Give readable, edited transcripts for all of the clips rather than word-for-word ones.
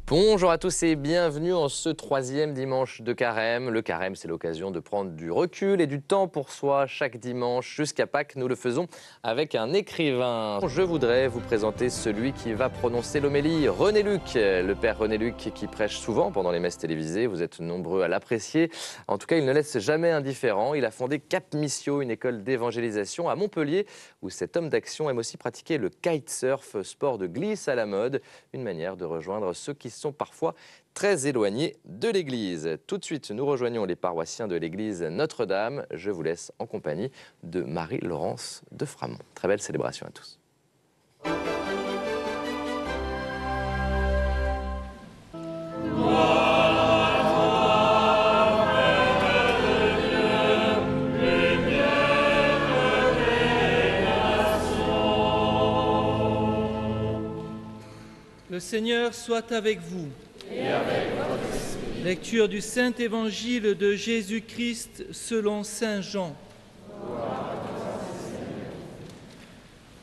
Bonjour à tous et bienvenue en ce troisième dimanche de Carême. Le Carême, c'est l'occasion de prendre du recul et du temps pour soi. Chaque dimanche jusqu'à Pâques, nous le faisons avec un écrivain. Je voudrais vous présenter celui qui va prononcer l'homélie, René Luc. Le père René Luc qui prêche souvent pendant les messes télévisées. Vous êtes nombreux à l'apprécier. En tout cas, il ne laisse jamais indifférent. Il a fondé Cap Missio, une école d'évangélisation à Montpellier, où cet homme d'action aime aussi pratiquer le kitesurf, sport de glisse à la mode. Une manière de rejoindre ceux qui sont parfois très éloignés de l'église. Tout de suite, nous rejoignons les paroissiens de l'église Notre-Dame. Je vous laisse en compagnie de Marie-Laurence de Framont. Très belle célébration à tous. Le Seigneur soit avec vous. Et avec votre esprit. Lecture du Saint-Évangile de Jésus-Christ selon saint Jean.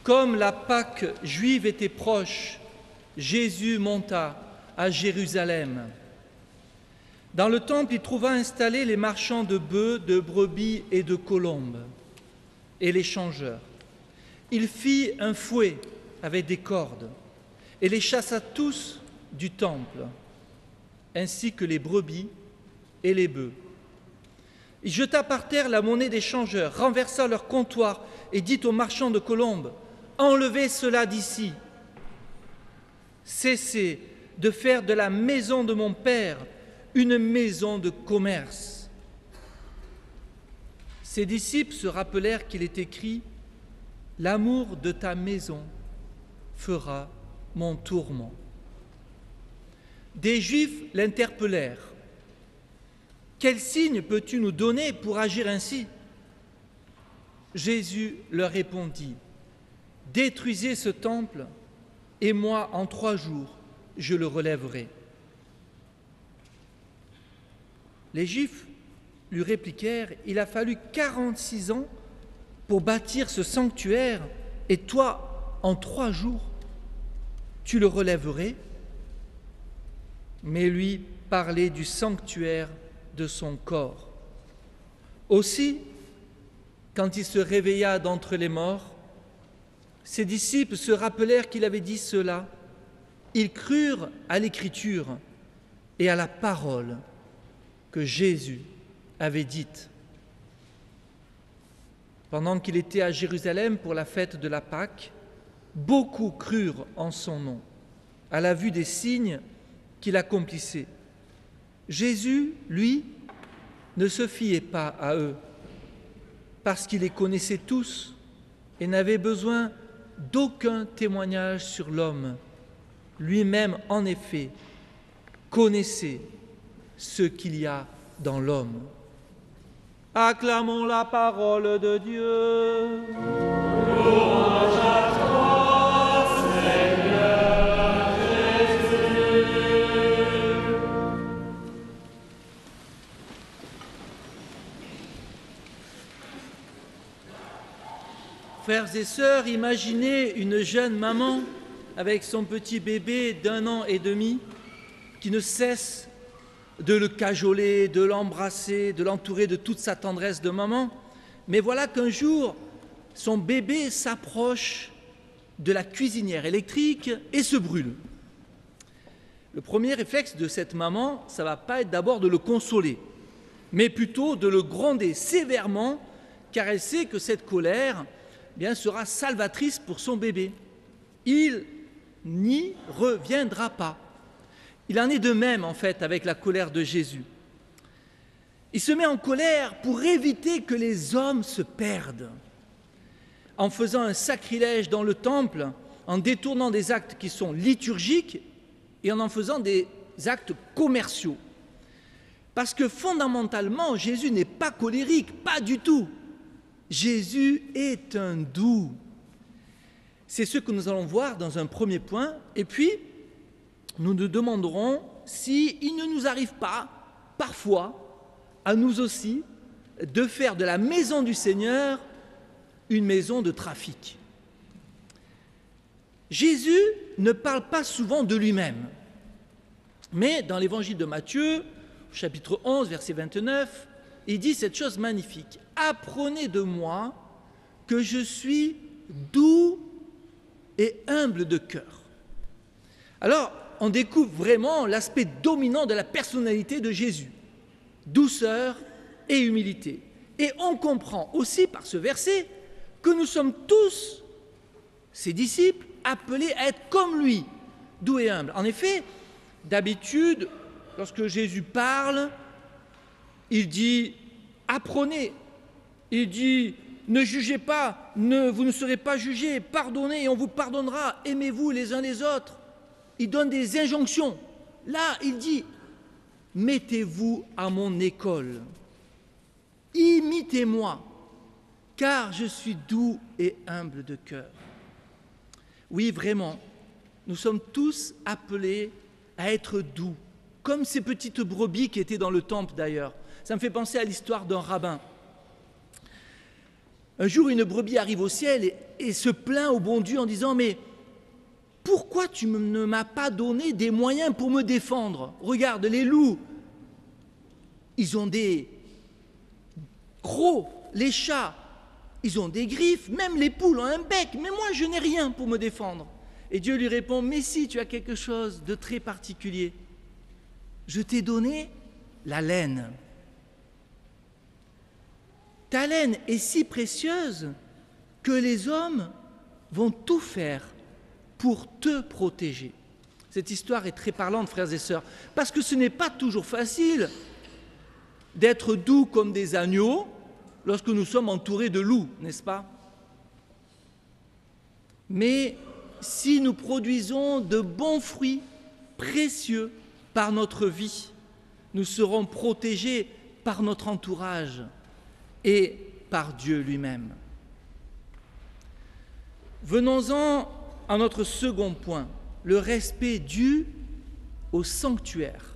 Comme la Pâque juive était proche, Jésus monta à Jérusalem. Dans le temple, il trouva installés les marchands de bœufs, de brebis et de colombes, et les changeurs. Il fit un fouet avec des cordes, et les chassa tous du temple, ainsi que les brebis et les bœufs. Il jeta par terre la monnaie des changeurs, renversa leur comptoir et dit aux marchands de colombes, « Enlevez cela d'ici. Cessez de faire de la maison de mon Père une maison de commerce. » Ses disciples se rappelèrent qu'il est écrit, « L'amour de ta maison fera mon tourment. » Des Juifs l'interpellèrent. « Quel signe peux-tu nous donner pour agir ainsi ?» Jésus leur répondit, « Détruisez ce temple, et moi, en 3 jours, je le relèverai. » Les Juifs lui répliquèrent, « Il a fallu 46 ans pour bâtir ce sanctuaire, et toi, en 3 jours, tu le relèverais ?» Mais lui parlait du sanctuaire de son corps. Aussi, quand il se réveilla d'entre les morts, ses disciples se rappelèrent qu'il avait dit cela. Ils crurent à l'Écriture et à la parole que Jésus avait dite. Pendant qu'il était à Jérusalem pour la fête de la Pâque, beaucoup crurent en son nom, à la vue des signes qu'il accomplissait. Jésus, lui, ne se fiait pas à eux, parce qu'il les connaissait tous et n'avait besoin d'aucun témoignage sur l'homme. Lui-même, en effet, connaissait ce qu'il y a dans l'homme. Acclamons la parole de Dieu. Louange à toi, Seigneur Jésus. Frères et sœurs, imaginez une jeune maman avec son petit bébé d'1 an et demi qui ne cesse de le cajoler, de l'embrasser, de l'entourer de toute sa tendresse de maman. Mais voilà qu'un jour, son bébé s'approche de la cuisinière électrique et se brûle. Le premier réflexe de cette maman, ça ne va pas être d'abord de le consoler, mais plutôt de le gronder sévèrement, car elle sait que cette colère sera salvatrice pour son bébé. Il n'y reviendra pas. Il en est de même, en fait, avec la colère de Jésus. Il se met en colère pour éviter que les hommes se perdent. En faisant un sacrilège dans le temple, en détournant des actes qui sont liturgiques et en faisant des actes commerciaux. Parce que fondamentalement, Jésus n'est pas colérique, pas du tout. Jésus est un doux. C'est ce que nous allons voir dans un premier point. Et puis, nous nous demanderons s'il ne nous arrive pas, parfois, à nous aussi, de faire de la maison du Seigneur une maison de trafic. Jésus ne parle pas souvent de lui-même. Mais dans l'évangile de Matthieu, chapitre 11, verset 29, il dit cette chose magnifique. « Apprenez de moi que je suis doux et humble de cœur. » Alors, on découvre vraiment l'aspect dominant de la personnalité de Jésus. Douceur et humilité. Et on comprend aussi par ce verset que nous sommes tous, ses disciples, appelés à être comme lui, doux et humble. En effet, d'habitude, lorsque Jésus parle, il dit « apprenez », il dit « ne jugez pas, vous ne serez pas jugés, pardonnez et on vous pardonnera, aimez-vous les uns les autres ». Il donne des injonctions. Là, il dit « mettez-vous à mon école, imitez-moi, car je suis doux et humble de cœur. » Oui, vraiment, nous sommes tous appelés à être doux, comme ces petites brebis qui étaient dans le temple d'ailleurs. Ça me fait penser à l'histoire d'un rabbin. Un jour, une brebis arrive au ciel et se plaint au bon Dieu en disant « Mais pourquoi tu ne m'as pas donné des moyens pour me défendre? Regarde, les loups, ils ont des crocs, les chats, ils ont des griffes, même les poules ont un bec, mais moi je n'ai rien pour me défendre. » Et Dieu lui répond « Mais si, tu as quelque chose de très particulier. Je t'ai donné la laine. Ta laine est si précieuse que les hommes vont tout faire pour te protéger. » Cette histoire est très parlante, frères et sœurs, parce que ce n'est pas toujours facile d'être doux comme des agneaux lorsque nous sommes entourés de loups, n'est-ce pas? Mais si nous produisons de bons fruits précieux par notre vie, nous serons protégés par notre entourage et par Dieu lui-même. Venons-en à notre second point, le respect dû au sanctuaire.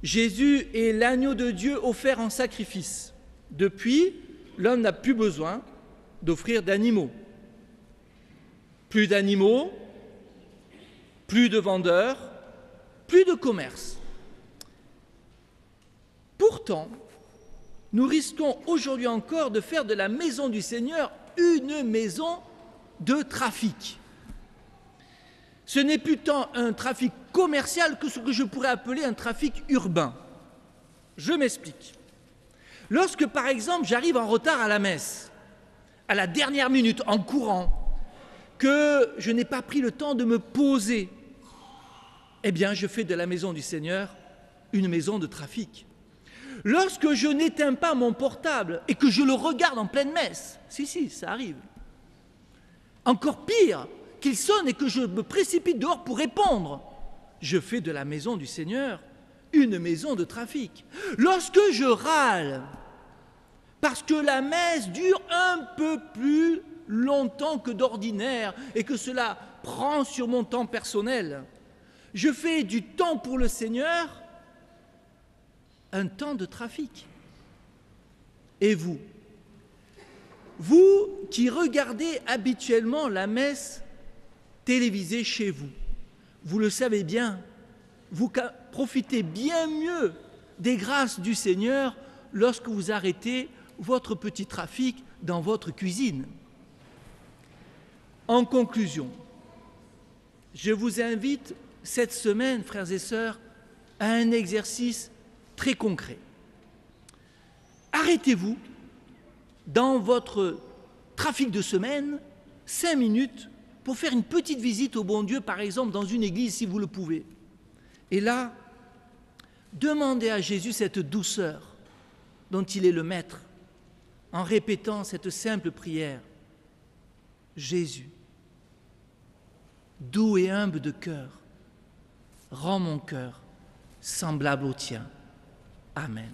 Jésus est l'agneau de Dieu offert en sacrifice. Depuis, l'homme n'a plus besoin d'offrir d'animaux. Plus d'animaux, plus de vendeurs, plus de commerce. Pourtant, nous risquons aujourd'hui encore de faire de la maison du Seigneur une maison de trafic. Ce n'est plus tant un trafic commercial que ce que je pourrais appeler un trafic urbain. Je m'explique. Lorsque, par exemple, j'arrive en retard à la messe, à la dernière minute, en courant, que je n'ai pas pris le temps de me poser, eh bien, je fais de la maison du Seigneur une maison de trafic. Lorsque je n'éteins pas mon portable et que je le regarde en pleine messe, si, ça arrive. Encore pire, qu'il sonne et que je me précipite dehors pour répondre, je fais de la maison du Seigneur une maison de trafic. Lorsque je râle, parce que la messe dure un peu plus longtemps que d'ordinaire et que cela prend sur mon temps personnel, je fais du temps pour le Seigneur un temps de trafic. Et vous qui regardez habituellement la messe télévisée chez vous, vous le savez bien, vous profitez bien mieux des grâces du Seigneur lorsque vous arrêtez votre petit trafic dans votre cuisine. En conclusion, je vous invite cette semaine, frères et sœurs, à un exercice très concret. Arrêtez-vous dans votre trafic de semaine 5 minutes pour faire une petite visite au bon Dieu, par exemple dans une église si vous le pouvez. Et là, demandez à Jésus cette douceur dont il est le maître en répétant cette simple prière. Jésus, doux et humble de cœur, rends mon cœur semblable au tien. Amen.